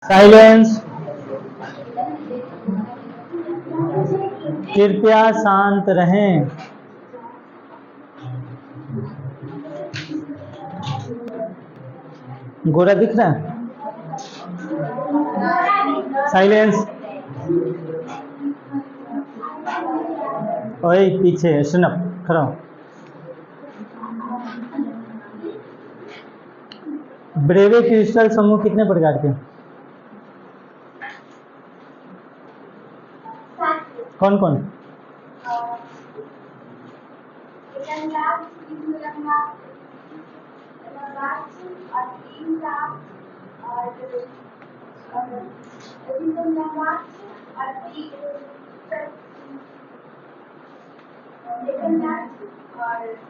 Silence. कृपया शांत रहें। गोरा दिख रहा है? साइलेंस। ओए पीछे सुनप खड़ा हो। ब्रेवे क्रिस्टल समूह कितने प्रकार के? कौन कौन?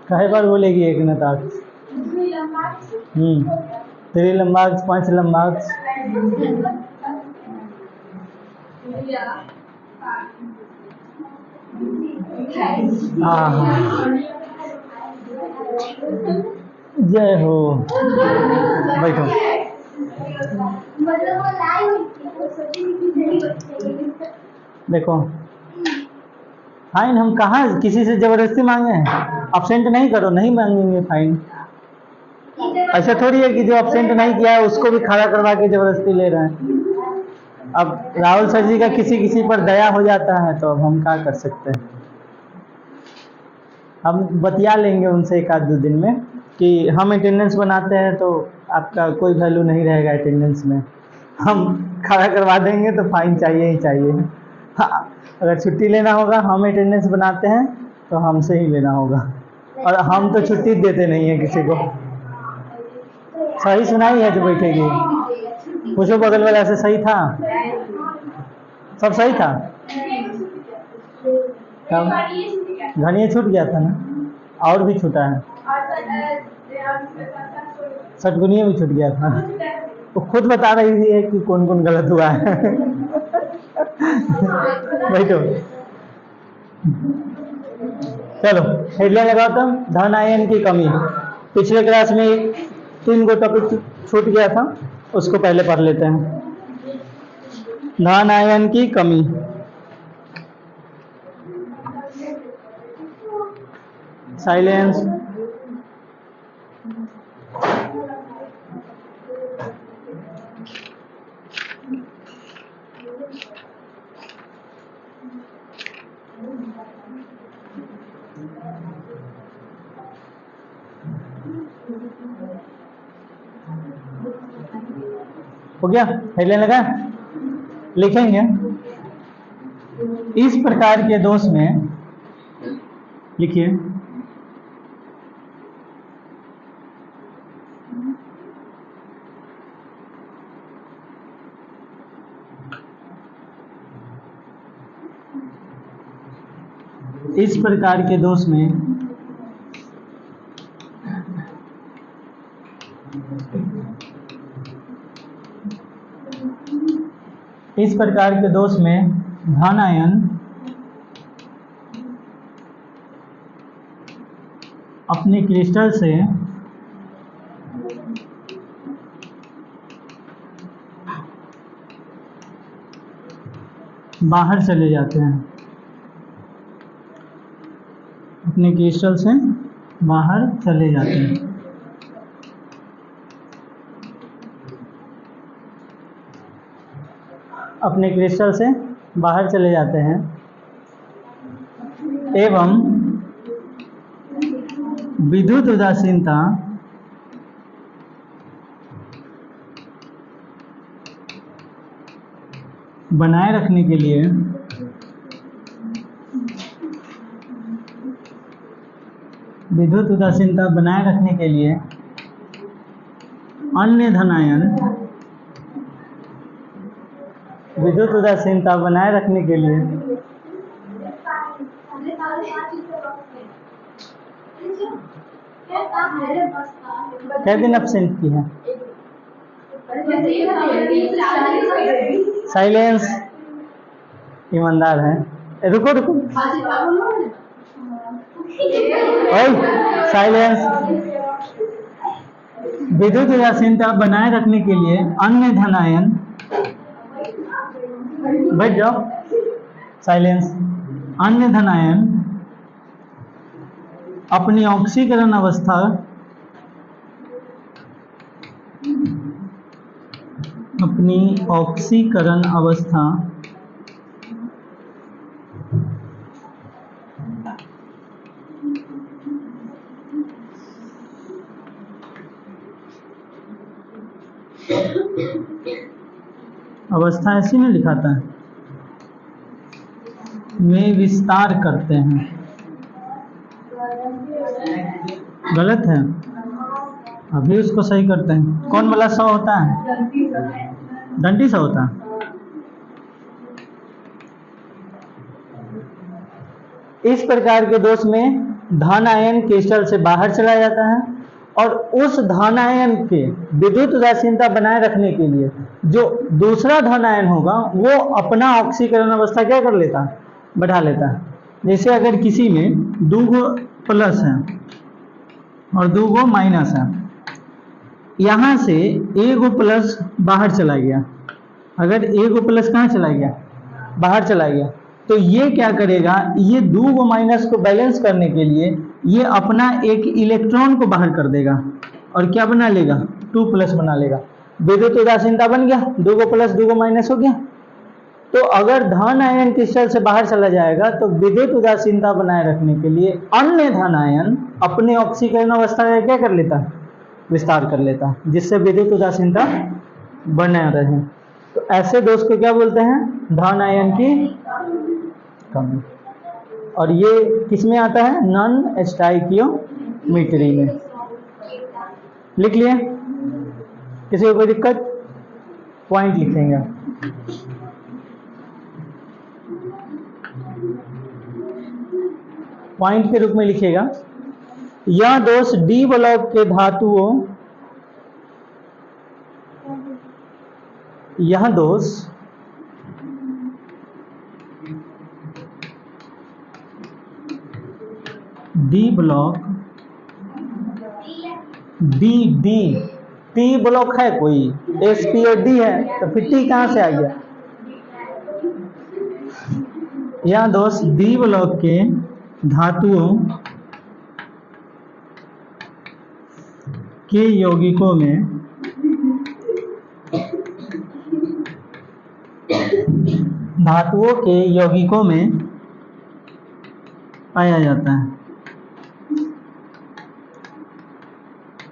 कई बार बोलेगी एक नताक्ष? त्रिलंबाक्ष, पांच लंबाक्ष। जय हो। बैठो। देखो फाइन हम कहाँ किसी से जबरदस्ती मांगे हैं? अब्सेंट नहीं करो, नहीं मांगेंगे फाइन। ऐसा थोड़ी है कि जो अब्सेंट नहीं किया है उसको भी खड़ा करवा के जबरदस्ती ले रहे हैं। अब राहुल सर जी का किसी किसी पर दया हो जाता है तो अब हम क्या कर सकते हैं। हम बतिया लेंगे उनसे एक आध दो दिन में कि हम अटेंडेंस बनाते हैं तो आपका कोई वैल्यू नहीं रहेगा अटेंडेंस में, हम खड़ा करवा देंगे तो फाइन चाहिए ही चाहिए। हाँ, अगर छुट्टी लेना होगा, हम अटेंडेंस बनाते हैं तो हमसे ही लेना होगा, और हम तो छुट्टी देते नहीं है किसी को। सही सुनाई है जो बैठेगी? पूछो बगल वाला से, सही था? सब सही था? घनिया छूट गया था ना? और भी छूटा है, सटगुनिया भी छूट गया था। वो खुद बता रही है कि कौन कौन गलत हुआ है। बैठो। चलो हेडलाइन लगाओ तो। धन आयन की कमी। पिछले क्लास में 3 गो टॉपिक छूट गया था, उसको पहले पढ़ लेते हैं। धन आयन की कमी। साइलेंस। हो गया? हेडलाइन लगा? लिखेंगे इस प्रकार के दोष में, लिखिए इस प्रकार के दोष में इस प्रकार के दोष में धन आयन अपने क्रिस्टल से बाहर चले जाते हैं। अपने क्रिस्टल से बाहर चले जाते हैं। अपने क्रिस्टल से बाहर चले जाते हैं एवं विद्युत उदासीनता बनाए रखने के लिए विद्युत उदासीनता बनाए रखने के लिए अन्य धन आयन विद्युत उदासीनता बनाए रखने के लिए क्या दिन एब्सेंट की है? साइलेंस। ईमानदार है। रुको रुको, साइलेंस। विद्युत उदासीनता बनाए रखने के लिए अन्य धन आयन बैठ जाओ, साइलेंस। अन्य धन आयन अपनी ऑक्सीकरण अवस्था अवस्था ऐसी में लिखाता है, में विस्तार करते हैं। गलत है, अभी उसको सही करते हैं। कौन वाला 100 होता है? डंडी 100 होता है। इस प्रकार के दोष में धन आयन क्रिस्टल से बाहर चला जाता है और उस धन आयन के विद्युत उदासीनता बनाए रखने के लिए जो दूसरा धन आयन होगा वो अपना ऑक्सीकरण अवस्था क्या कर लेता है? बढ़ा लेता है। जैसे अगर किसी में 2 प्लस है और 2 माइनस है, यहाँ से 1 प्लस बाहर चला गया। अगर 1 प्लस कहाँ चला गया? बाहर चला गया। तो ये क्या करेगा? ये 2 माइनस को बैलेंस करने के लिए ये अपना एक इलेक्ट्रॉन को बाहर कर देगा और क्या बना लेगा? 2 प्लस बना लेगा। विद्युत उदासीनता बन गया, 2 प्लस 2 माइनस हो गया। तो अगर धन आयन क्रिस्टल से बाहर चला जाएगा तो विद्युत उदासीनता बनाए रखने के लिए अन्य धन आयन अपने ऑक्सीकरण अवस्था का क्या कर लेता है? विस्तार कर लेता है, जिससे विद्युत उदासीनता बने रहे। तो ऐसे दोष को क्या बोलते हैं? धन आयन की कमी। और ये किस में आता है? नॉन स्टाइकियोमेट्री में। लिख लिए? किसी को कोई दिक्कत? पॉइंट लिखेंगे। पॉइंट के रूप में लिखिएगा, यह दोष डी ब्लॉक के धातुओं, यह दोष डी ब्लॉक, टी ब्लॉक है कोई, एस पी और डी है, तो फिर टी कहां से आ गया? यह दोष डी ब्लॉक के धातुओं के यौगिकों में पाया जाता है।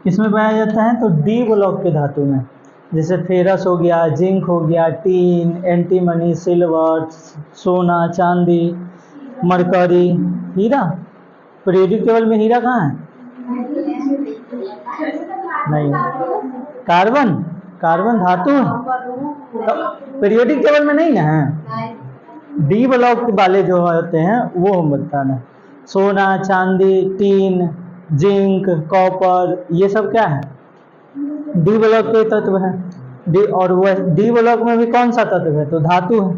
किसमें पाया जाता है? तो डी ब्लॉक के धातु में, जैसे फेरस हो गया, जिंक हो गया, टीन, एंटीमनी, सिल्वर, सोना, चांदी, मरकरी, हीरा। पीरियोडिक टेबल में हीरा कहाँ है? नहीं। कार्बन धातु पीरियोडिक टेबल में नहीं ना है। डी ब्लॉक वाले जो होते हैं वो हम बताना। सोना, चांदी, टीन, जिंक, कॉपर, ये सब क्या है? डी ब्लॉक के तत्व है। डी, और वह डी ब्लॉक में भी कौन सा तत्व है? तो धातु है।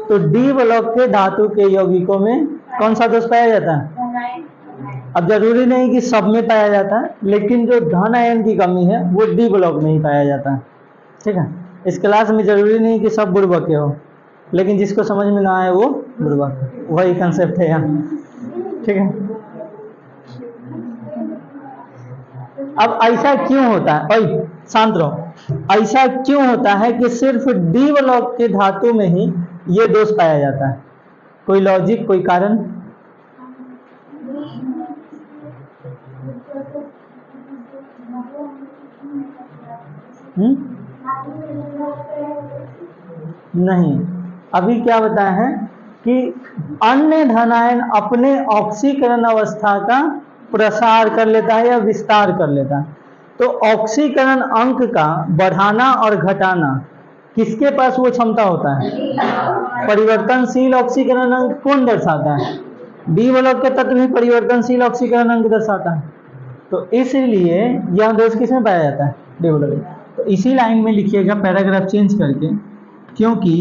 तो डी ब्लॉक के धातु के यौगिकों में कौन सा दोष पाया जाता है? अब जरूरी नहीं कि सब में पाया जाता है, लेकिन जो धन आयन की कमी है वो डी ब्लॉक में ही पाया जाता है। ठीक है, इस क्लास में जरूरी नहीं कि सब बुर्बक हो, लेकिन जिसको समझ में ना आए वो बुर्बक, वही कंसेप्ट है यहाँ। ठीक है, अब ऐसा क्यों होता है? ओए शांत रहो। ऐसा क्यों होता है कि सिर्फ डी ब्लॉक के धातु में ही ये दोष पाया जाता है? कोई लॉजिक, कोई कारण? नहीं, अभी क्या बताया है कि अन्य धनायन अपने ऑक्सीकरण अवस्था का प्रसार कर लेता है या विस्तार कर लेता है। तो ऑक्सीकरण अंक का बढ़ाना और घटाना किसके पास वो क्षमता होता है? परिवर्तनशील ऑक्सीकरण अंक कौन दर्शाता है? डी ब्लॉक के तत्व में परिवर्तनशील ऑक्सीकरण अंक दर्शाता है। तो इसलिए यह दोष किसमें पाया जाता है? D block. तो इसी लाइन में लिखिएगा पैराग्राफ चेंज करके, क्योंकि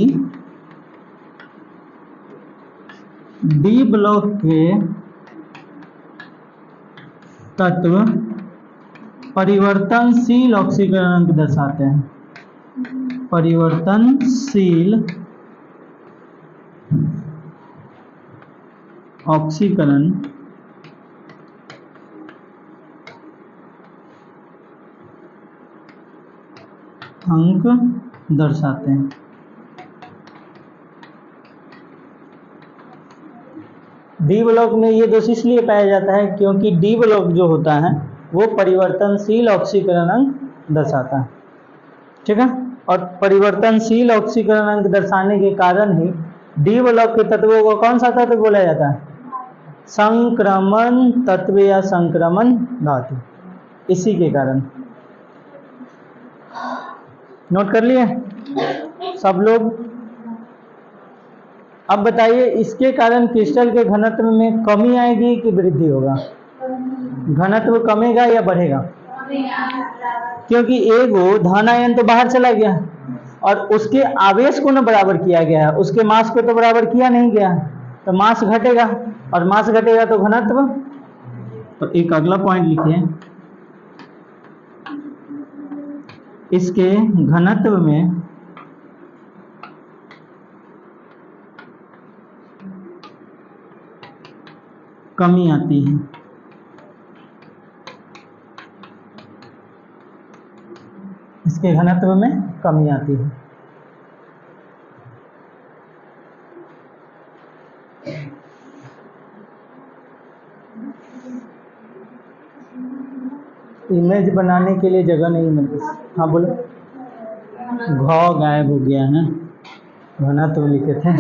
डी ब्लॉक के तत्व परिवर्तनशील ऑक्सीकरण अंक दर्शाते हैं। परिवर्तनशील ऑक्सीकरण अंक दर्शाते हैं। डी ब्लॉक में ये दोष इसलिए पाया जाता है क्योंकि डी ब्लॉक जो होता है वो परिवर्तनशील ऑक्सीकरण अंक दर्शाता है, ठीक है। और परिवर्तनशील ऑक्सीकरण अंक दर्शाने के कारण ही डी ब्लॉक के तत्वों को कौन सा तत्व बोला जाता है? संक्रमण तत्व या संक्रमण धातु। इसी के कारण नोट कर लिए सब लोग। अब बताइए इसके कारण क्रिस्टल के घनत्व में कमी आएगी कि वृद्धि होगा? घनत्व कमेगा या बढ़ेगा? क्योंकि एगो धन आयन तो बाहर चला गया और उसके आवेश को न बराबर किया गया है, उसके मास को तो बराबर किया नहीं गया, तो मास घटेगा और मास घटेगा तो घनत्व। तो एक अगला पॉइंट लिखिए, इसके घनत्व में कमी आती है। इसके घनत्व में कमी आती है। इमेज बनाने के लिए जगह नहीं मिलती। हाँ बोलो। घ गायब हो गया है, घनत्व लिखे थे।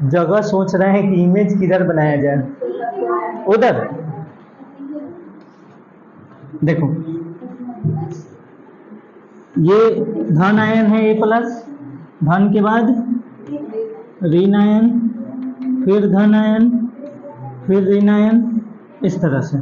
जगह सोच रहे हैं कि इमेज किधर बनाया जाए। उधर देखो, ये धन आयन है ए प्लस, धन के बाद ऋण आयन, फिर धन आयन, फिर ऋण आयन, इस तरह से।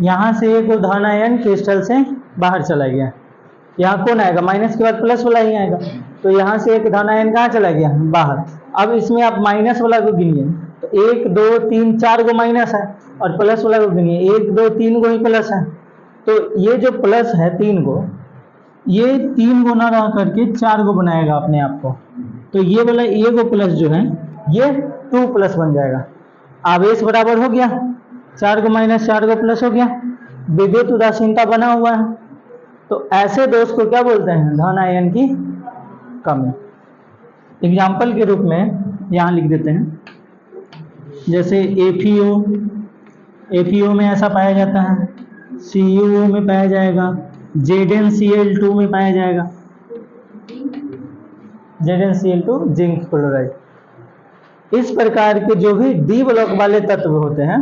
यहां से एक धन आयन क्रिस्टल से बाहर चला गया, यहाँ कौन आएगा? माइनस के बाद प्लस वाला ही आएगा, तो यहाँ से एक धन आयन कहाँ चला गया? बाहर। अब इसमें आप माइनस वाला को गिनिए, तो 1 2 3 4 गो माइनस है और प्लस वाला को गिनिए 1 2 3 गो ही प्लस है। तो ये जो प्लस है 3 गो, ये 3 गो ना रह करके 4 गो बनाएगा अपने आप को, तो ये वाला ये गो प्लस जो है ये 2 प्लस बन जाएगा। आवेश बराबर हो गया, 4 गो माइनस 4 गो प्लस हो गया, विद्युत उदासीनता बना हुआ है। तो ऐसे दोष को क्या बोलते हैं? धन आयन की कमी। एग्जाम्पल के रूप में यहाँ लिख देते हैं, जैसे एफईओ में ऐसा पाया जाता है, CuO में पाया जाएगा, ZnCl2 में पाया जाएगा, ZnCl2 जिंक क्लोराइड। इस प्रकार के जो भी डी ब्लॉक वाले तत्व होते हैं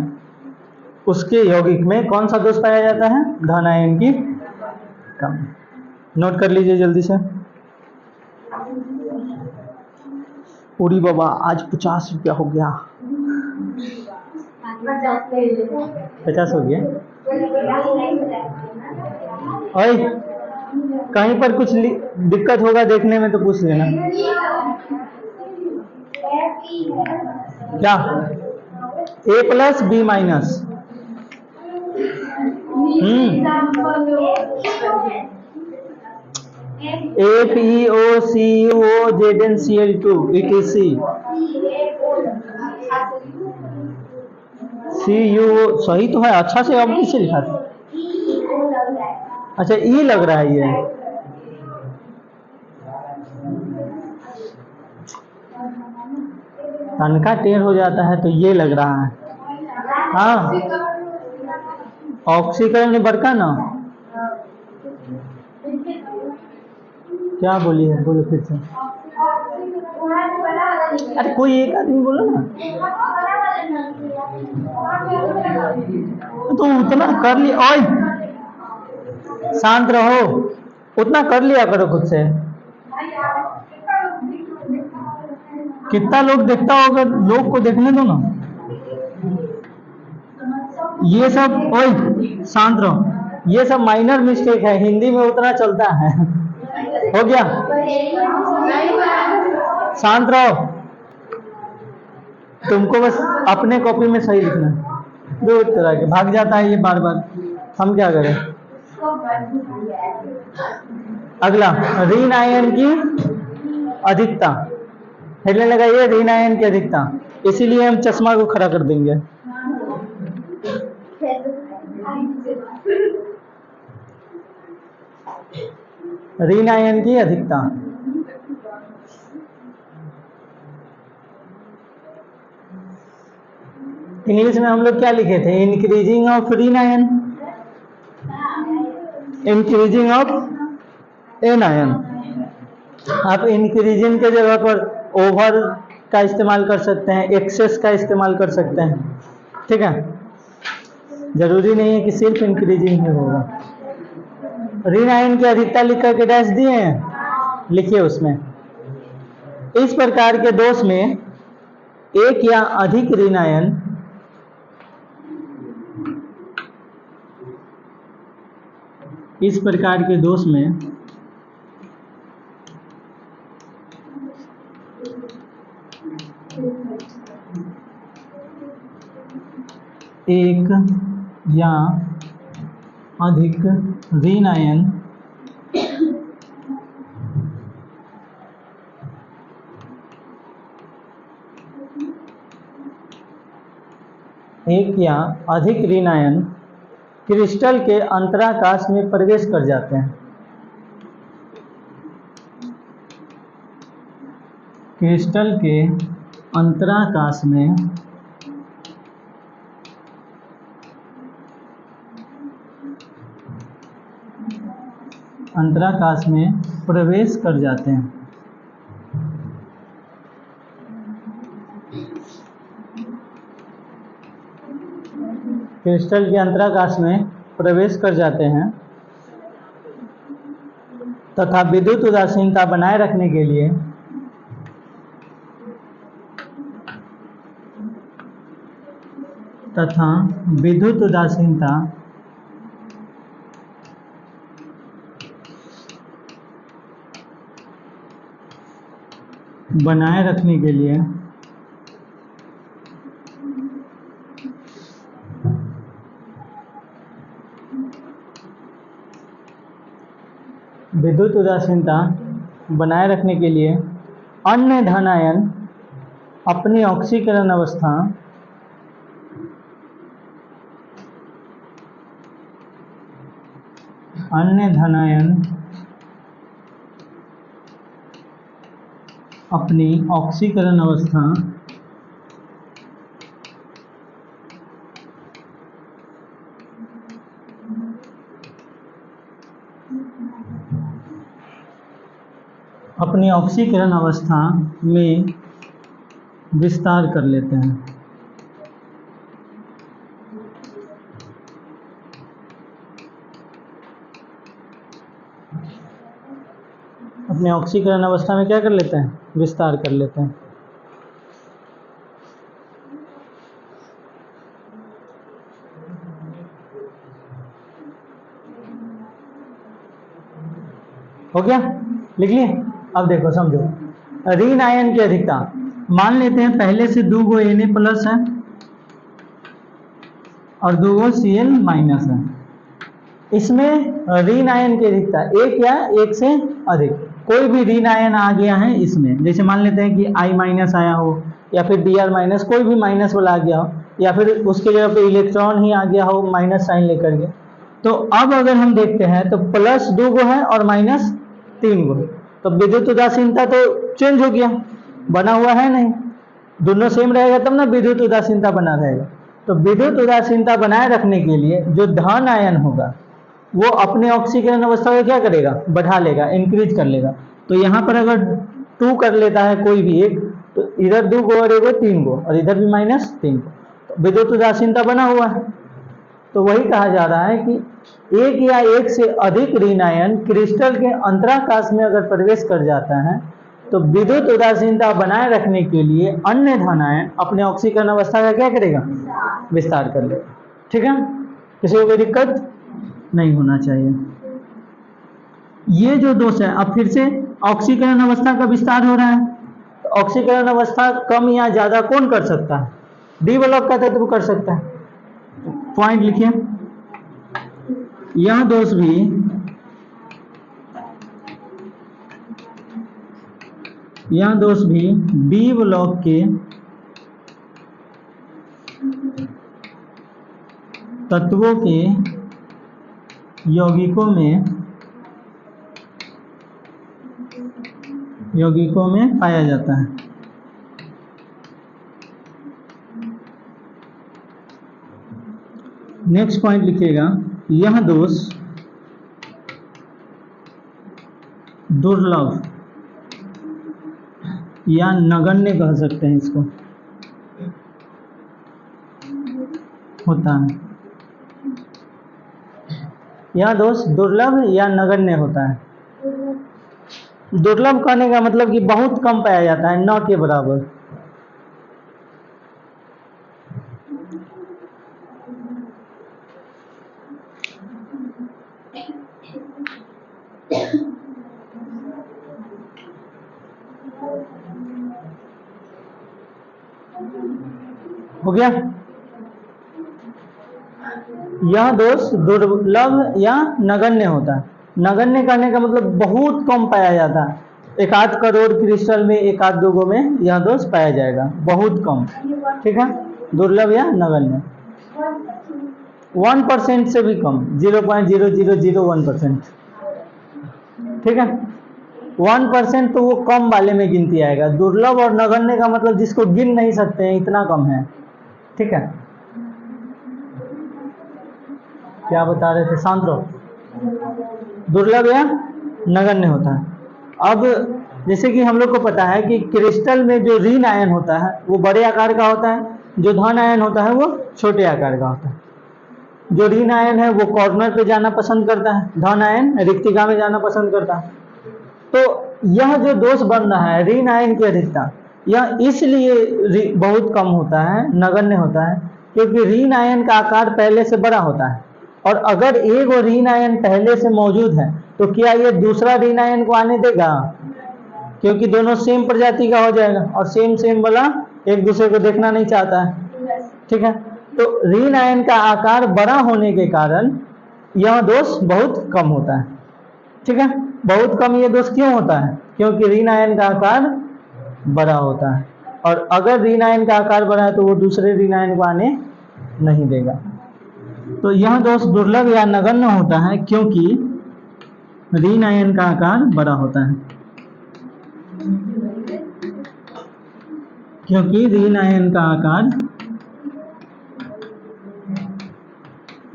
उसके यौगिक में कौन सा दोष पाया जाता है? धन आयन की कमी। नोट कर लीजिए जल्दी से। पूरी बाबा आज 50 रुपया हो गया, 50 हो गया। ओए कहीं पर कुछ दिक्कत होगा देखने में तो पूछ लेना। क्या? A plus B minus. FeO CuO ZnCl2 ETC। CuO सही तो है, अच्छा से अब किसे लिखा था? अच्छा ई लग रहा है ये। तनका टेढ़ हो जाता है तो ये लग रहा है। हाँ ऑक्सीकरण में बड़का ना, क्या बोली है? बोलो फिर से। अरे कोई एक आदमी बोलो ना। तो उतना कर लिया, ओए शांत रहो, उतना कर लिया करो खुद से। कितना लोग देखता होगा, लोग को देखने दो ना। ये सब, ओए शांत रहो, ये सब माइनर मिस्टेक है, हिंदी में उतना चलता है। हो गया, शांत रहो, तुमको बस अपने कॉपी में सही लिखना है। दो तरह के भाग जाता है ये बार बार, हम क्या करें। अगला, ऋण आयन की अधिकता, हेडलाइन लगाइए ऋण आयन की अधिकता, इसीलिए हम चश्मा को खड़ा कर देंगे। ऋण आयन की अधिकता, इंग्लिश में हम लोग क्या लिखे थे, इंक्रीजिंग ऑफ ऋण आयन, इंक्रीजिंग ऑफ एन आयन। आप इंक्रीजिंग के जगह पर ओवर का इस्तेमाल कर सकते हैं, एक्सेस का इस्तेमाल कर सकते हैं, ठीक है, जरूरी नहीं है कि सिर्फ इंक्रीजिंग ही होगा। ऋण आयन की अधिकता लिख करके डैश दिए हैं, लिखिए उसमें, इस प्रकार के दोष में एक या अधिक ऋण आयन इस प्रकार के दोष में एक या अधिक ऋण आयन एक या अधिक ऋण आयन क्रिस्टल के अंतराकाश में प्रवेश कर जाते हैं। क्रिस्टल के अंतराकाश में प्रवेश कर जाते हैं। क्रिस्टल के अंतराकाश में प्रवेश कर जाते हैं तथा विद्युत उदासीनता बनाए रखने के लिए विद्युत उदासीनता बनाए रखने के लिए अन्य धन आयन अपनी ऑक्सीकरण अवस्था में विस्तार कर लेते हैं। अपने ऑक्सीकरण अवस्था में क्या कर लेते हैं, विस्तार कर लेते हैं। हो गया, लिख लिए। अब देखो समझो, ऋण आयन की अधिकता, मान लेते हैं पहले से 2 गो Na प्लस है और 2 गो Cl माइनस है। इसमें ऋण आयन की अधिकता एक या एक से अधिक, कोई भी ऋण आयन आ गया है इसमें, जैसे मान लेते हैं कि I माइनस आया हो या फिर Br माइनस, कोई भी माइनस वाला आ गया हो, या फिर उसके जगह पे इलेक्ट्रॉन ही आ गया हो माइनस साइन लेकर के। तो अब अगर हम देखते हैं तो प्लस 2 गो है और माइनस 3 गो, तो विद्युत उदासीनता तो चेंज हो गया, बना हुआ है नहीं, दोनों सेम रहेगा तब ना विद्युत उदासीनता बना रहेगा। तो विद्युत उदासीनता बनाए रखने के लिए जो धन आयन होगा वो अपने ऑक्सीकरण अवस्था को क्या करेगा, बढ़ा लेगा, इंक्रीज कर लेगा। तो यहाँ पर अगर 2 कर लेता है कोई भी एक, तो इधर 2 गो और इधर 3 गो और इधर भी माइनस 3 गो, तो विद्युत उदासीनता बना हुआ है। तो वही कहा जा रहा है कि एक या एक से अधिक ऋण आयन क्रिस्टल के अंतराकाश में अगर प्रवेश कर जाता है तो विद्युत उदासीनता बनाए रखने के लिए अन्य धन आयन अपने ऑक्सीकरण अवस्था का क्या करेगा, विस्तार कर लेगा। ठीक है, किसी को कोई दिक्कत नहीं होना चाहिए। ये जो दोष है, अब फिर से ऑक्सीकरण अवस्था का विस्तार हो रहा है, तो ऑक्सीकरण अवस्था कम या ज्यादा कौन कर सकता है? डी ब्लॉक का तत्व कर सकता है। पॉइंट लिखिए, यह दोष भी बी ब्लॉक के तत्वों के यौगिकों में पाया जाता है। नेक्स्ट पॉइंट लिखिएगा, यह दोष दुर्लभ या नगण्य कह सकते हैं इसको, होता है। यह दोष दुर्लभ या नगण्य होता है। दुर्लभ कहने का मतलब कि बहुत कम पाया जाता है, न के बराबर। हो गया? यह दोष दुर्लभ या नगण्य होता है। नगण्य कहने का मतलब बहुत कम पाया जाता है, 1-8 करोड़ क्रिस्टल में 1-2 गो में यह दोष पाया जाएगा, बहुत कम। ठीक है, दुर्लभ या नगण्य। 1% से भी कम, 0.0001%। ठीक है, 1% तो वो कम वाले में गिनती आएगा। दुर्लभ और नगण्य का मतलब जिसको गिन नहीं सकते हैं, इतना कम है। ठीक है, क्या बता रहे थे? शांत रहो। दुर्लभ या नगण्य होता है। अब जैसे कि हम लोग को पता है कि क्रिस्टल में जो ऋण आयन होता है वो बड़े आकार का होता है, जो धन आयन होता है वो छोटे आकार का होता है। जो ऋण आयन है वो कॉर्नर पे जाना पसंद करता है, धन आयन रिक्तिका में जाना पसंद करता है। तो यह जो दोष बन रहा है ऋण आयन की अधिकता, यह इसलिए बहुत कम होता है, नगण्य होता है, क्योंकि ऋण आयन का आकार पहले से बड़ा होता है। और अगर एक ऋण आयन पहले से मौजूद है तो क्या ये दूसरा ऋण आयन को आने देगा? क्योंकि दोनों सेम प्रजाति का हो जाएगा, और सेम वाला एक दूसरे को देखना नहीं चाहता है। ठीक है, तो ऋण आयन का आकार बड़ा होने के कारण यह दोष बहुत कम होता है। ठीक है, बहुत कम ये दोष क्यों होता है? क्योंकि ऋण आयन का आकार बड़ा होता है, और अगर ऋण आयन का आकार बड़ा है तो वो दूसरे ऋण आयन को आने नहीं देगा। तो यह दोष दुर्लभ या नगण्य होता है क्योंकि ऋण आयन का आकार बड़ा होता है। क्योंकि ऋण आयन का आकार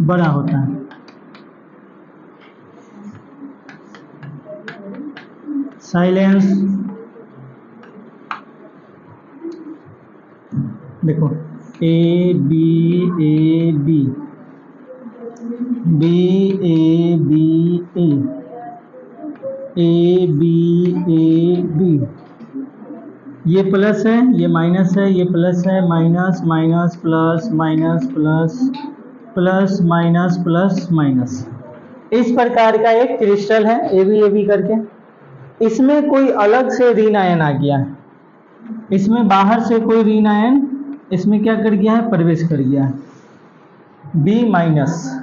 बड़ा होता है। साइलेंस। देखो, A B A B, B A B A, A B A B, ये प्लस है, ये माइनस है, ये प्लस है, minus minus plus minus plus plus minus plus minus. इस प्रकार का एक क्रिस्टल है ए बी करके। इसमें कोई अलग से ऋण आयन आ गया है, इसमें बाहर से कोई ऋण आयन इसमें क्या कर गया है? प्रवेश कर गया है, बी माइनस।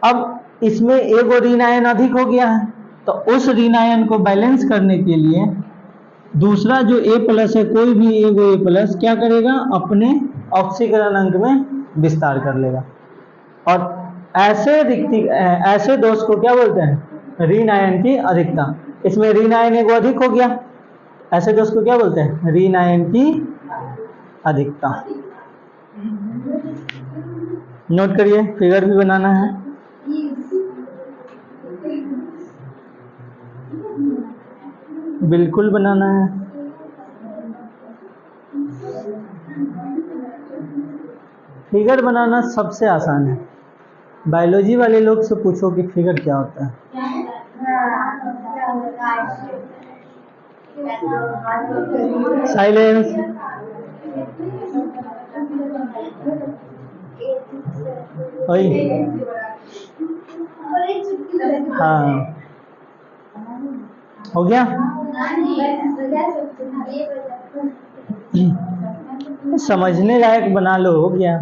अब इसमें एक ऋण आयन अधिक हो गया है, तो उस ऋण आयन को बैलेंस करने के लिए दूसरा जो ए प्लस है, कोई भी एक ए प्लस क्या करेगा? अपने ऑक्सीकरण अंक में विस्तार कर लेगा। और ऐसे दोष को क्या बोलते हैं? ऋण आयन की अधिकता। इसमें ऋण आयन एक अधिक हो गया, ऐसे दोष को क्या बोलते हैं? ऋण आयन की अधिकता। नोट करिए, फिगर भी बनाना है। बिल्कुल बनाना है। फिगर बनाना सबसे आसान है। बायोलॉजी वाले लोग से पूछो कि फिगर क्या होता है। साइलेंस। वही। हाँ, हो गया। समझने लायक बना लो, हो गया।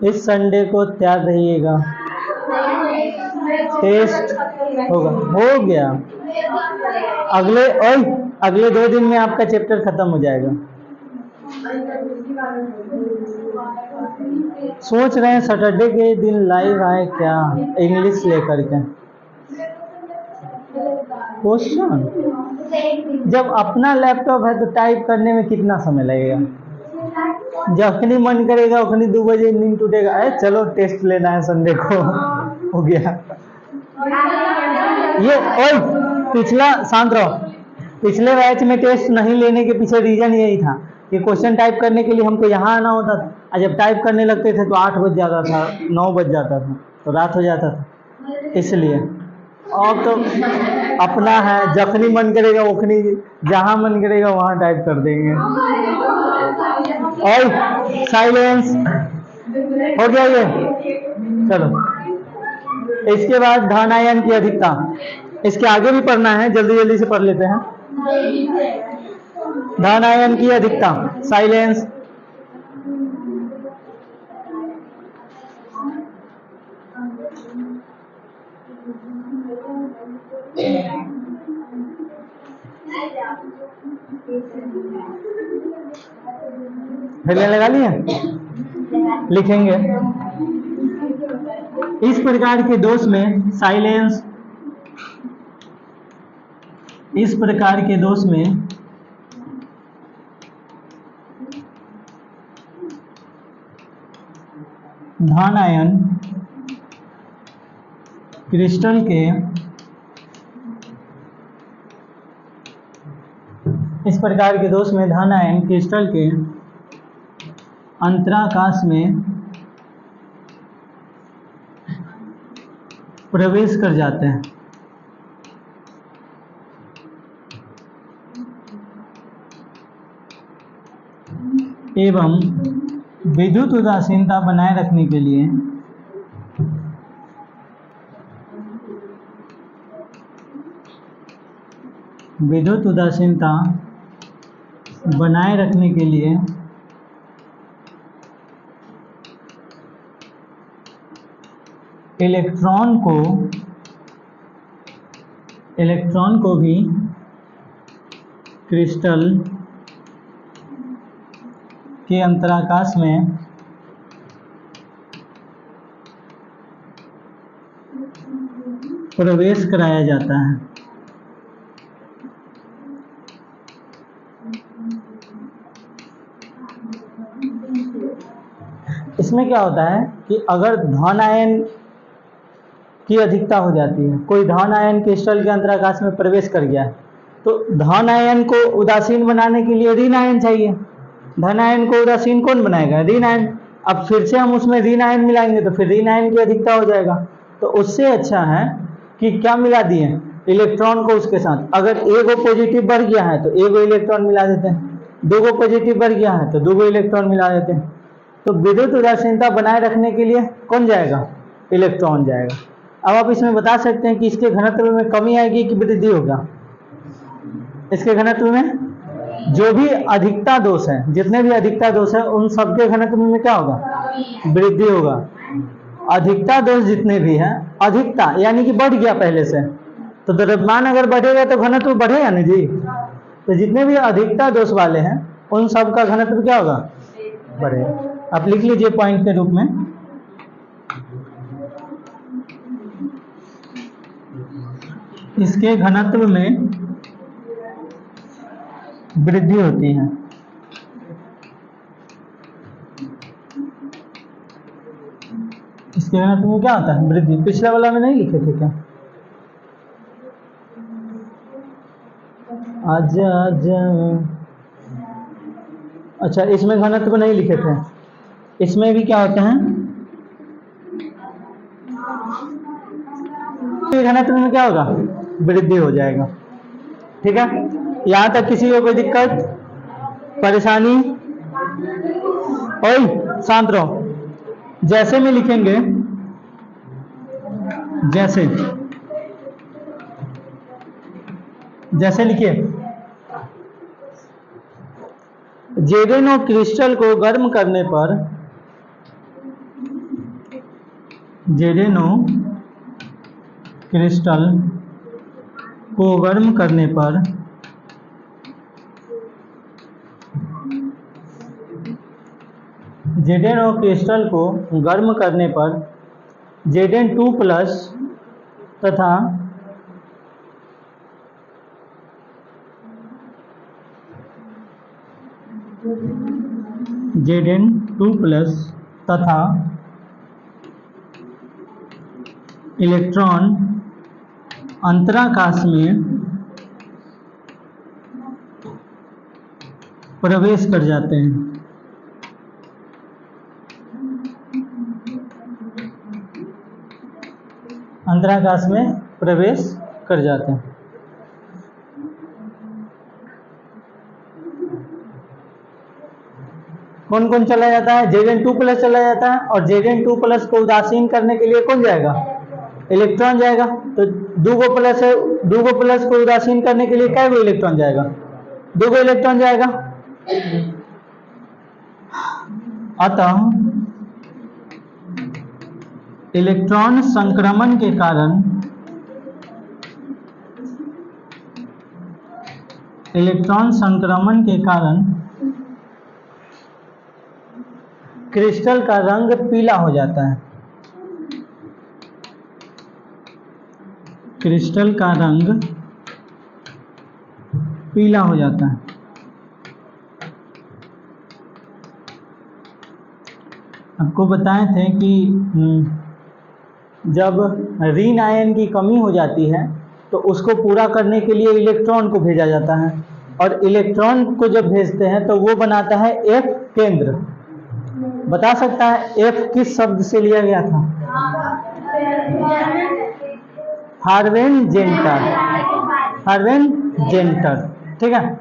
इस संडे को तैयार रहिएगा, टेस्ट होगा। हो गया। अगले 2 दिन में आपका चैप्टर खत्म हो जाएगा। सोच रहे हैं सैटरडे के दिन लाइव आए क्या, इंग्लिश लेकर के। क्वेश्चन जब अपना लैपटॉप है तो टाइप करने में कितना समय लगेगा? जखनी मन करेगा उखनी 2 बजे नींद टूटेगा, चलो टेस्ट लेना है संडे को। हो गया। ये पिछला, शांत रहो, पिछले बैच में टेस्ट नहीं लेने के पीछे रीजन यही था कि क्वेश्चन टाइप करने के लिए हमको यहाँ आना होता था, और जब टाइप करने लगते थे तो 8 बज जाता था, 9 बज जाता था, तो रात हो जाता था, इसलिए। और तो अपना है, जखनी मन करेगा उखनी, जहाँ मन करेगा वहाँ टाइप कर देंगे। और साइलेंस हो गया ये। चलो, इसके बाद धन आयन की अधिकता, इसके आगे भी पढ़ना है, जल्दी जल्दी से पढ़ लेते हैं। धन आयन की अधिकता, साइलेंस। हेडलाइन लगा लिए, लिखेंगे। इस प्रकार के दोष में साइलेंस, इस प्रकार के दोष में धन आयन क्रिस्टल के, इस प्रकार के दोष में धन आयन क्रिस्टल के अंतराकाश में प्रवेश कर जाते हैं एवं विद्युत उदासीनता बनाए रखने के लिए विद्युत उदासीनता बनाए रखने के लिए इलेक्ट्रॉन को भी क्रिस्टल के अंतराकाश में प्रवेश कराया जाता है। इसमें क्या होता है कि अगर धन आयन की अधिकता हो जाती है, कोई धन आयन क्रिस्टल के अंतराकाश में प्रवेश कर गया है, तो धन आयन को उदासीन बनाने के लिए ऋण आयन चाहिए। धन आयन को उदासीन कौन बनाएगा? ऋण आयन। अब फिर से हम उसमें ऋण आयन मिलाएंगे तो फिर ऋण आयन की अधिकता हो जाएगा। तो उससे अच्छा है कि क्या मिला दिए, इलेक्ट्रॉन को उसके साथ। अगर एगो पॉजिटिव बढ़ गया है तो एगो इलेक्ट्रॉन मिला देते हैं, 2 गो पॉजिटिव बढ़ गया है तो 2 गो इलेक्ट्रॉन मिला देते हैं। तो विद्युत उदासीनता बनाए रखने के लिए कौन जाएगा? इलेक्ट्रॉन जाएगा। अब आप इसमें बता सकते हैं कि इसके घनत्व में कमी आएगी कि वृद्धि होगा? इसके घनत्व में जो भी अधिकता दोष है, जितने भी अधिकता दोष है, उन सबके घनत्व में क्या होगा? वृद्धि होगा। अधिकता दोष जितने भी हैं, अधिकता यानी कि बढ़ गया पहले से, तो द्रव्यमान अगर बढ़ेगा तो घनत्व बढ़ेगा नहीं जी। तो जितने भी अधिकता दोष वाले हैं उन सब का घनत्व क्या होगा? बढ़ेगा। आप लिख लीजिए पॉइंट के रूप में। इसके घनत्व में वृद्धि होती है। इसके घनत्व में क्या होता है? वृद्धि। पिछले वाला में नहीं लिखे थे क्या? आज अच्छा, इसमें घनत्व नहीं लिखे थे। इसमें भी क्या होते हैं? घनत्व में क्या होगा, वृद्धि हो जाएगा। ठीक है, यहां तक किसी को कोई दिक्कत परेशानी? ओए शांत रहो। जैसे में लिखेंगे, जैसे जैसे लिखिए, जेडेनो क्रिस्टल को गर्म करने पर, जेडेनो क्रिस्टल को गर्म करने पर जेडेनो क्रिस्टल को गर्म करने पर Zn2 प्लस तथा Zn2 प्लस तथा इलेक्ट्रॉन अंतराकाश में प्रवेश कर जाते हैं। अंतराकाश में प्रवेश कर जाते हैं। कौन कौन चला जाता है? Zn2 प्लस चला जाता है, और Zn2 प्लस को उदासीन करने के लिए कौन जाएगा? इलेक्ट्रॉन जाएगा। तो दूगो प्लस है, दूगो प्लस को उदासीन करने के लिए क्या इलेक्ट्रॉन जाएगा? दूगो इलेक्ट्रॉन जाएगा। अतः इलेक्ट्रॉन संक्रमण के कारण, इलेक्ट्रॉन संक्रमण के कारण क्रिस्टल का रंग पीला हो जाता है। क्रिस्टल का रंग पीला हो जाता है। आपको बताए थे कि जब ऋण आयन की कमी हो जाती है तो उसको पूरा करने के लिए इलेक्ट्रॉन को भेजा जाता है, और इलेक्ट्रॉन को जब भेजते हैं तो वो बनाता है F केंद्र। बता सकता है F किस शब्द से लिया गया था? हार्वेन-जेंटर, हार्वेन-जेंटर। ठीक है,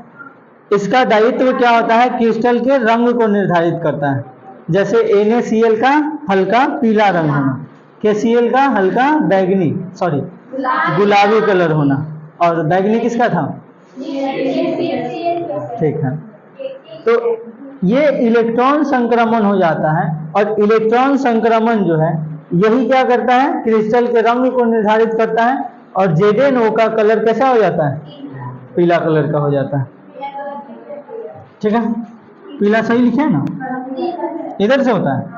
इसका दायित्व क्या होता है? क्रिस्टल के रंग को निर्धारित करता है। जैसे NaCl का हल्का पीला रंग होना, KCl का हल्का बैगनी, सॉरी गुलाबी कलर होना, और बैगनी किसका था? ठीक है, तो ये इलेक्ट्रॉन संक्रमण हो जाता है, और इलेक्ट्रॉन संक्रमण जो है यही क्या करता है? क्रिस्टल के रंग को निर्धारित करता है, और Zn का कलर कैसा हो जाता है? पीला कलर का हो जाता है। ठीक है, पीला सही लिखे है ना? इधर से होता है।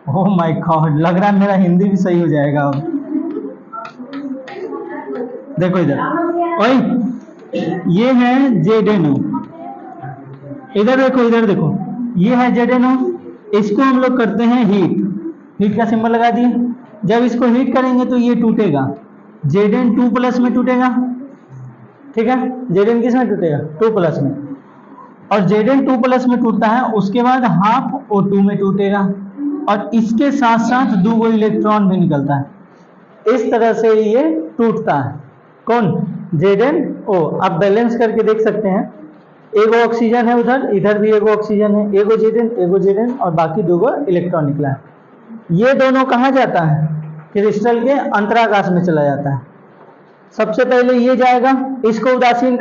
ओह माय गॉड, लग रहा है मेरा हिंदी भी सही हो जाएगा अब। देखो इधर, ओए ये है Zn, इधर देखो, इधर देखो, ये है Zn। इसको हम लोग करते हैं हीट, हीट का सिंबल लगा दिए। जब इसको हीट करेंगे तो ये टूटेगा, Zn2 प्लस में टूटेगा। ठीक है, Zn किस में टूटेगा? 2 प्लस में, और Zn2 प्लस में टूटता है, उसके बाद हाफ O2 में टूटेगा, और इसके साथ साथ दूगो इलेक्ट्रॉन भी निकलता है। इस तरह से ये टूटता है। कौन? Zno। आप बैलेंस करके देख सकते हैं, एगो ऑक्सीजन है उधर, इधर भी एगो ऑक्सीजन है, एगो Zn, और बाकी दूगो इलेक्ट्रॉन निकला है। ये दोनों कहाँ जाता है? क्रिस्टल के अंतराकाश में चला जाता है। सबसे पहले ये जाएगा, इसको उदासीन